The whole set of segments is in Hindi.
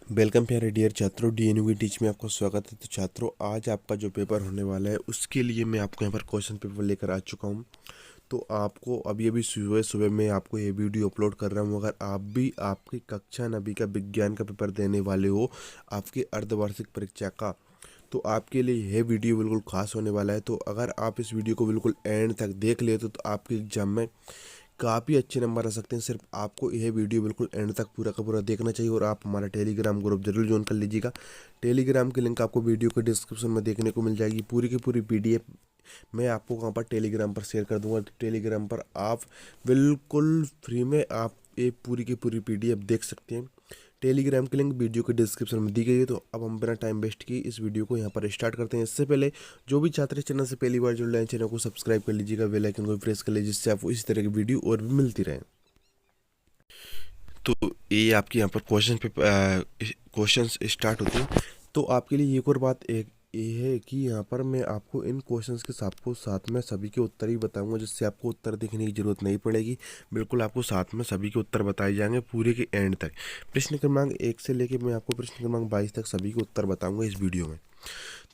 वेलकम प्यारे डियर छात्रों, डीएनयू की टीच में आपका स्वागत है। तो छात्रों, आज आपका जो पेपर होने वाला है उसके लिए मैं आपको यहाँ पर क्वेश्चन पेपर लेकर आ चुका हूँ। तो आपको अभी अभी सुबह सुबह मैं आपको ये वीडियो अपलोड कर रहा हूँ। अगर आप भी आपकी कक्षा 9वीं का विज्ञान का पेपर देने वाले हो, आपकी अर्धवार्षिक परीक्षा का, तो आपके लिए यह वीडियो बिल्कुल खास होने वाला है। तो अगर आप इस वीडियो को बिल्कुल एंड तक देख लेते तो आपके एग्जाम में काफ़ी अच्छे नंबर आ सकते हैं। सिर्फ आपको यह वीडियो बिल्कुल एंड तक पूरा का पूरा देखना चाहिए और आप हमारा टेलीग्राम ग्रुप जरूर ज्वाइन कर लीजिएगा। टेलीग्राम की लिंक आपको वीडियो के डिस्क्रिप्शन में देखने को मिल जाएगी। पूरी की पूरी पीडीएफ मैं आपको वहाँ पर टेलीग्राम पर शेयर कर दूंगा। टेलीग्राम पर आप बिल्कुल फ्री में आप ये पूरी की पूरी पीडीएफ देख सकते हैं। टेलीग्राम की लिंक वीडियो के डिस्क्रिप्शन में दी गई है। तो अब हम बिना टाइम वेस्ट किए इस वीडियो को यहाँ पर स्टार्ट करते हैं। इससे पहले जो भी छात्र चैनल से पहली बार जुड़ रहे हैं, चैनल को सब्सक्राइब कर लीजिएगा, बेल आइकन को प्रेस कर लीजिए, जिससे आपको इसी तरह की वीडियो और भी मिलती रहे। तो ये आपके यहाँ पर क्वेश्चन स्टार्ट होते हैं। तो आपके लिए एक और बात एक ये है कि यहाँ पर मैं आपको इन क्वेश्चंस के साथ में सभी के उत्तर ही बताऊंगा, जिससे आपको उत्तर देखने की जरूरत नहीं पड़ेगी। बिल्कुल आपको साथ में सभी के उत्तर बताए जाएंगे पूरे के एंड तक। प्रश्न क्रमांक 1 से लेकर मैं आपको प्रश्न क्रमांक 22 तक सभी के उत्तर बताऊंगा इस वीडियो में।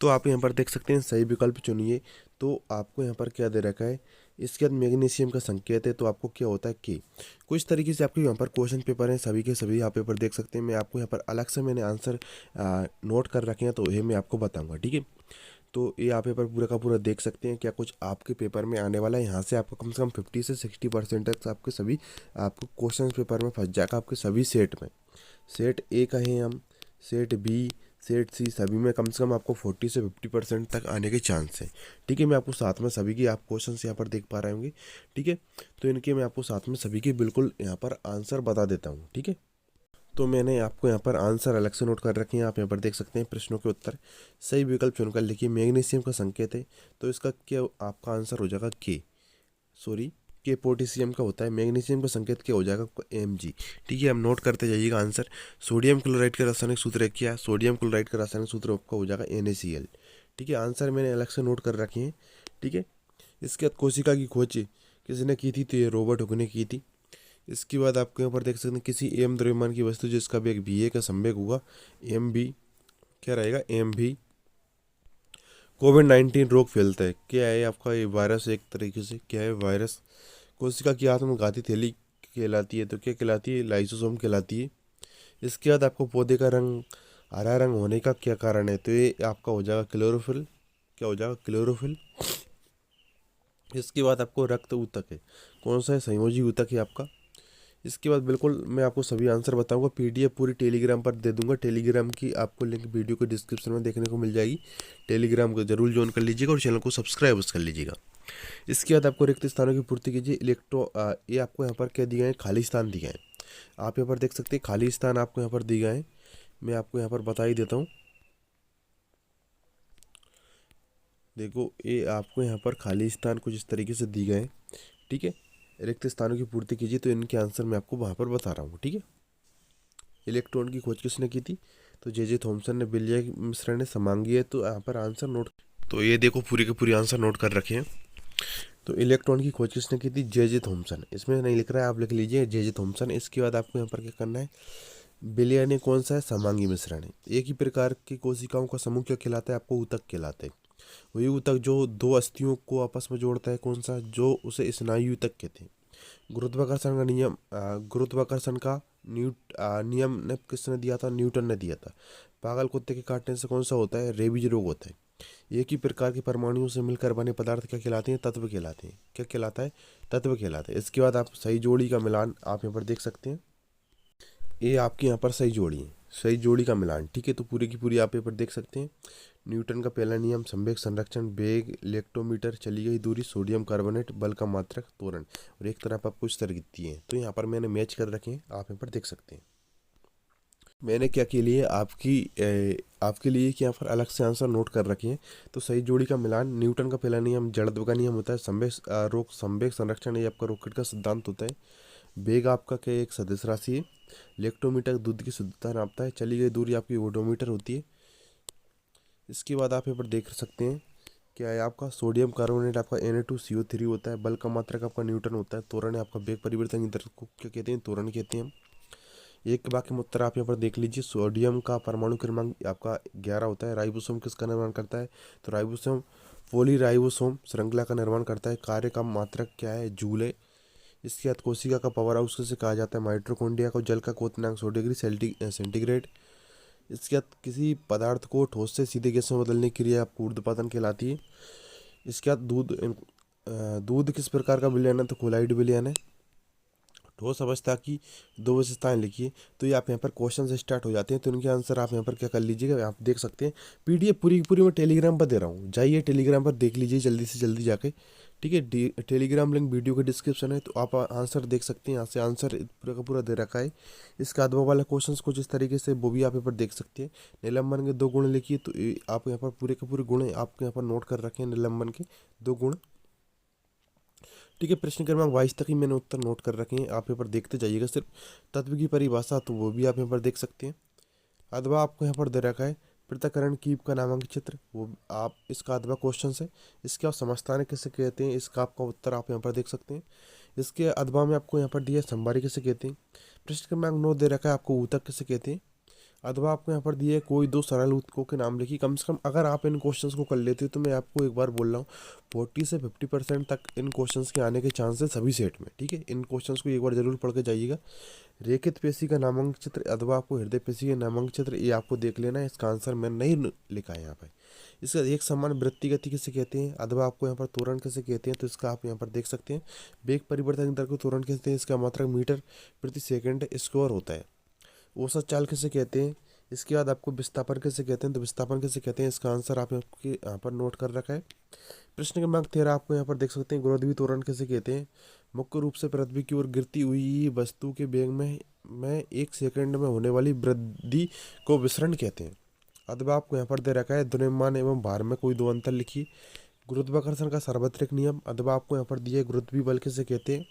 तो आप यहाँ पर देख सकते हैं, सही विकल्प चुनिए। तो आपको यहाँ पर क्या दे रखा है, इसके बाद मैग्नीशियम का संकेत है। तो आपको क्या होता है कि कुछ तरीके से आपके यहाँ पर क्वेश्चन पेपर हैं, सभी के सभी आप पेपर देख सकते हैं। मैं आपको यहाँ पर अलग से मैंने आंसर नोट कर रखे हैं, तो ये मैं आपको बताऊंगा, ठीक है। तो ये आप पेपर पूरा का पूरा देख सकते हैं क्या कुछ आपके पेपर में आने वाला है। यहाँ से आपको कम से कम 50 से 60% तक आपके सभी आपको क्वेश्चन पेपर में फंस जाएगा, आपके सभी सेट में। सेट ए कहें हम, सेट बी, सेट सी, सभी में कम से कम आपको 40 से 50% तक आने के चांस है, ठीक है। मैं आपको साथ में सभी की आप क्वेश्चन यहाँ पर देख पा रहे होंगे, ठीक है। तो इनके मैं आपको साथ में सभी के बिल्कुल यहाँ पर आंसर बता देता हूँ, ठीक है। तो मैंने आपको यहाँ पर आंसर अलग से नोट कर रखे हैं, आप यहाँ पर देख सकते हैं प्रश्नों के उत्तर। सही विकल्प चुनकर लिखिए। मैग्नीशियम का संकेत है, तो इसका क्या आपका आंसर हो जाएगा के पोटेशियम का होता है। मैग्नीशियम का संकेत क्या हो जाएगा, Mg, ठीक है। हम नोट करते जाइएगा आंसर। सोडियम क्लोराइड का रासायनिक सूत्र क्या है, सोडियम क्लोराइड का रासायनिक सूत्र आपका हो जाएगा NaCl, ठीक है। आंसर मैंने अलग से नोट कर रखे हैं, ठीक है। इसके बाद कोशिका की खोज किसने की थी, तो ये रॉबर्ट हुक ने की थी। इसके बाद आपको यहाँ पर देख सकते हैं, किसी एम द्रव्यमान की वस्तु जिसका वेग va का संवेग होगा mv, क्या रहेगा mv। कोविड-19 रोग फैलता है, क्या है आपका ये वायरस, एक तरीके से क्या है वायरस। कोशिका की आत्मघाती थैली कहलाती है, तो क्या कहलाती है, लाइसोसोम कहलाती है। इसके बाद आपको पौधे का रंग हरा रंग होने का क्या कारण है, तो ये आपका हो जाएगा क्लोरोफिल, क्या हो जाएगा क्लोरोफिल। इसके बाद आपको रक्त ऊतक है, कौन सा है, संयोजी ऊतक है आपका। इसके बाद बिल्कुल मैं आपको सभी आंसर बताऊंगा, पीडीएफ पूरी टेलीग्राम पर दे दूंगा। टेलीग्राम की आपको लिंक वीडियो के डिस्क्रिप्शन में देखने को मिल जाएगी। टेलीग्राम को जरूर ज्वाइन कर लीजिएगा और चैनल को सब्सक्राइब कर लीजिएगा। इसके बाद आपको रिक्त स्थानों की पूर्ति कीजिए। ये आपको यहाँ पर क्या दिए हैं, खाली स्थान दिए हैं। आप यहाँ पर देख सकते हैं खाली स्थान आपको यहाँ पर दिए गए हैं। मैं आपको यहाँ पर बता ही देता हूँ। देखो, ये आपको यहाँ पर खाली स्थान कुछ इस तरीके से दिए गए हैं, ठीक है। रिक्त स्थानों की पूर्ति कीजिए, तो इनके आंसर मैं आपको वहाँ पर बता रहा हूँ, ठीक है। इलेक्ट्रॉन की खोज किसने की थी, तो जे थॉमसन ने, विलियम मिश्रा ने, समांगी। तो यहाँ पर आंसर नोट, तो ये देखो पूरी के पूरी आंसर नोट कर रखे हैं। तो इलेक्ट्रॉन की खोज किसने की थी, जे थॉमसन। इसमें नहीं लिख रहा है, आप लिख लीजिए जे थॉमसन। इसके बाद आपको यहाँ पर क्या करना है, विलियम ने कौन सा है, समांगी मिश्रा ने। एक ही प्रकार की कोशिकाओं का समूह क्या कहलाता है, आपको ऊतक कहलाते हैं। वही ऊतक जो दो अस्थियों को आपस में जोड़ता है, कौन सा, जो उसे स्नायु ऊतक कहते हैं। गुरुत्वाकर्षण का नियम, गुरुत्वाकर्षण का नियम ने किसने दिया था, न्यूटन ने दिया था। पागल कुत्ते के काटने से कौन सा होता है, रेबीज रोग होता है। एक ही प्रकार के परमाणुओं से मिलकर बने पदार्थ क्या कहलाते हैं, तत्व कहलाते हैं। क्या कहलाता है, तत्व कहलाते हैं। इसके बाद आप सही जोड़ी का मिलान आप यहाँ पर देख सकते हैं। ये आपकी यहाँ पर सही जोड़ी है, सही जोड़ी का मिलान, ठीक है। तो पूरी की पूरी आप यहाँ पर देख सकते हैं। न्यूटन का पहला नियम, संवेग संरक्षण, वेग, इलेक्ट्रोमीटर, चली गई दूरी, सोडियम कार्बोनेट, बल का मात्रक, त्वरण, और एक तरफ आपको इस तरह दिए हैं। तो यहाँ पर मैंने मैच कर रखे हैं, आप यहाँ पर देख सकते हैं। मैंने क्या के लिए आपके लिए कि यहाँ पर अलग से आंसर नोट कर रखे हैं। तो सही जोड़ी का मिलान, न्यूटन का पहला नियम जड़त्व का नियम होता है। संवेग संरक्षण ये आपका रॉकेट का सिद्धांत होता है। वेग आपका क्या एक सदिश राशि है। इलेक्ट्रोमीटर दूध की शुद्धता नापता है। चली गई दूरी आपकी ओडोमीटर होती है। इसके बाद आप यहाँ पर देख सकते हैं क्या है, आपका सोडियम कार्बोनेट आपका Na2CO3 होता है। बल का मात्रक आपका न्यूटन होता है। त्वरण है आपका वेग परिवर्तन की दर को क्या कहते हैं, त्वरण कहते हैं हम। एक वाक्य में उत्तर आप यहाँ पर देख लीजिए। सोडियम का परमाणु क्रमांक आपका 11 होता है। राइबोसोम किसका निर्माण करता है? तो राइबोसोम पॉलीराइबोसोम श्रृंखला का निर्माण करता है। कार्य का मात्रक क्या है? जूल है। इसके बाद कोशिका का पावर हाउस किसे कहा जाता है? माइटोकॉन्ड्रिया को। जल का क्वथनांक 100 डिग्री सेंटीग्रेड। इसके बाद किसी पदार्थ को ठोस से सीधे गैस में बदलने की क्रिया आपको ऊर्ध्वपातन कहलाती है। इसके बाद दूध किस प्रकार का विलयन है? तो कोलाइड विलयन है। ठोस अवस्था की दो विशेषताएं लिखिए। तो ये आप यहाँ पर क्वेश्चन से स्टार्ट हो जाते हैं, तो इनके आंसर आप यहाँ पर क्या कर लीजिएगा, आप देख सकते हैं। पीडीएफ पूरी की पूरी मैं टेलीग्राम पर दे रहा हूँ, जाइए टेलीग्राम पर देख लीजिए जल्दी से जल्दी जाके, ठीक है। टेलीग्राम लिंक वीडियो के डिस्क्रिप्शन है, तो आप आंसर देख सकते हैं। यहाँ से आंसर पूरा का पूरा दे रखा है। इसका अदबा वाला क्वेश्चन कुछ इस तरीके से, वो भी आप यहाँ पर देख सकते हैं। निलंबन के 2 गुण लिखिए, तो आप यहाँ पर पूरे के पूरे गुण आपके यहाँ पर नोट कर रखे हैं, निलंबन के 2 गुण, ठीक है। प्रश्न क्रमांक 22 तक ही मैंने उत्तर नोट कर रखे हैं, आप यहाँ पर देखते जाइएगा। सिर्फ तत्व की परिभाषा तो वो भी आप यहाँ पर देख सकते हैं। अथवा आपको यहाँ पर दे रखा है पृथक्करण कीप का नामांकित चित्र, वो आप इसका अथवा क्वेश्चन है। इसके आप समस्थानिक किसे कहते हैं, इसका आपका उत्तर आप यहाँ पर देख सकते हैं। इसके अथवा में आपको यहाँ पर दिया संभारी किसे कहते हैं। प्रश्न क्रमांक 9 दे रखा है आपको ऊतक किसे कहते हैं। अथवा आपको यहाँ पर दिए कोई 2 सरल ऊतकों के नाम लिखिए। कम से कम अगर आप इन क्वेश्चंस को कर लेते हो, तो मैं आपको एक बार बोल रहा हूँ 40 से 50% तक इन क्वेश्चंस के आने के चांसेस सभी सेट में, ठीक है। इन क्वेश्चंस को एक बार जरूर पढ़ के जाइएगा। रेखित पेशी का नामांक चित्र अथवा आपको हृदय पेशी का नामांक चित्र, ये आपको देख लेना है। इसका आंसर मैंने नहीं लिखा है यहाँ पर। इसका एक समान वृत्ति गति किसे कहते हैं, अथवा आपको यहाँ पर त्वरण किसे कहते हैं, तो इसका आप यहाँ पर देख सकते हैं। वेग परिवर्तन दर को त्वरण कहते हैं, इसका मात्रक मीटर प्रति सेकंड स्क्वायर होता है। औसत चाल किसे कहते हैं। इसके बाद आपको विस्थापन किसे कहते हैं, तो विस्थापन किसे कहते हैं, इसका आंसर आप यहाँ पर नोट कर रखा है। प्रश्न क्रमांक 13 आपको यहाँ पर देख सकते हैं, गुरुत्वीय त्वरण किसे कहते हैं। मुख्य रूप से पृथ्वी की ओर गिरती हुई वस्तु के वेग में 1 सेकंड में होने वाली वृद्धि को विसरण कहते हैं। अथवा आपको यहाँ पर दे रखा है द्रव्यमान एवं भार में कोई 2 अंतर लिखिए। गुरुत्वाकर्षण का सार्वत्रिक नियम, अथवा आपको यहाँ पर दिया गुरुत्वीय बल किसे कहते हैं,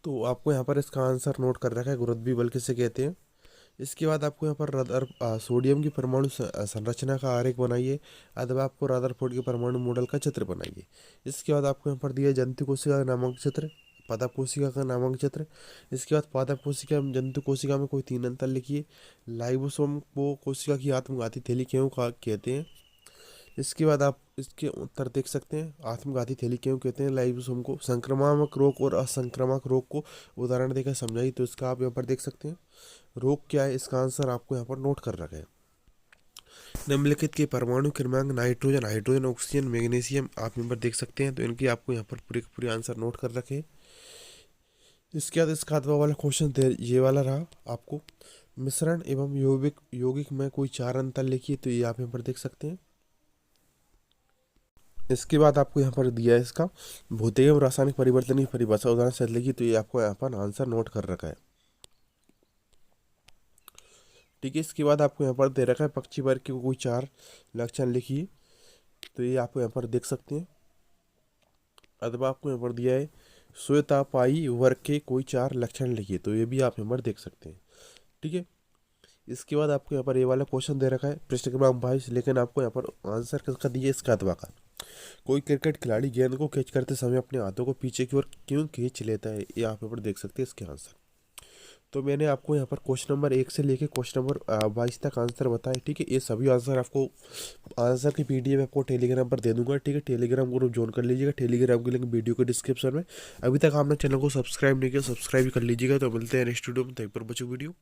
तो आपको यहाँ पर इसका आंसर नोट कर रखा है, गुरुत्वीय बल किसे कहते हैं। इसके बाद आपको यहाँ पर सोडियम की परमाणु संरचना का आरेख बनाइए, अथवा आपको रदरफोर्ड के परमाणु मॉडल का चित्र बनाइए। इसके बाद आपको यहाँ पर दिया जंतु कोशिका का नामांक चित्र, पादप कोशिका का नामांक चित्र। इसके बाद पादप कोशिका जंतु कोशिका में कोई 3 अंतर लिखिए। लाइबोसोम को कोशिका की आत्मघाती थैली क्यों कहते हैं। इसके बाद आप इसके उत्तर देख सकते हैं, आत्मघाती थैली क्यों कहते हैं लाइबोसोम को। संक्रामक रोग और असंक्रामक रोग को उदाहरण देकर समझाइए, तो इसका आप यहाँ पर देख सकते हैं। रोग क्या है, इसका आंसर आपको यहाँ पर नोट कर रखा है। निम्नलिखित के परमाणु क्रमांक नाइट्रोजन, हाइड्रोजन, ऑक्सीजन, मैग्नीशियम आप यहाँ पर देख सकते हैं, तो इनकी आपको यहाँ पर पूरे पूरे आंसर नोट कर रखे हैं। इसके बाद इसका अथवा वाला क्वेश्चन ये वाला रहा आपको, मिश्रण एवं यौगिक में कोई 4 अंतर लिखिए, तो ये आप यहाँ पर देख सकते हैं। इसके बाद आपको यहाँ पर दिया है इसका भौतिक एवं रासायनिक परिवर्तन की परिभाषा उदाहरण से लिखिए, तो ये आपको यहाँ पर आंसर नोट कर रखा है, ठीक है। इसके बाद आपको यहाँ पर दे रखा है पक्षी वर्ग के कोई 4 लक्षण लिखिए, तो ये आपको यहाँ पर देख सकते हैं। अथवा आपको यहाँ पर दिया है श्वेतापाई वर्ग के कोई 4 लक्षण लिखिए, तो ये भी आप यहाँ पर देख सकते हैं, ठीक है। इसके बाद आपको यहाँ पर ये वाला क्वेश्चन दे रखा है प्रश्न क्रमांक 22, लेकिन आपको यहाँ पर आंसर किसका दिया है, इसका अथवा का। कोई क्रिकेट खिलाड़ी गेंद को कैच करते समय अपने हाथों को पीछे की ओर क्यों खींच लेता है, ये आप यहाँ पर देख सकते हैं इसके आंसर। तो मैंने आपको यहाँ पर क्वेश्चन नंबर 1 से लेके क्वेश्चन नंबर 22 तक आंसर बताए, ठीक है। ये सभी आंसर आपको आंसर की पीडीएफ आपको टेलीग्राम पर दे दूंगा, ठीक है। टेलीग्राम ग्रुप ज्वाइन कर लीजिएगा, टेलीग्राम की लिंक वीडियो के डिस्क्रिप्शन में। अभी तक आपने चैनल को सब्सक्राइब नहीं किया, सब्सक्राइब कर लीजिएगा। तो मिलते हैं नेक्स्ट वीडियो में, तब तक बच्चों वीडियो।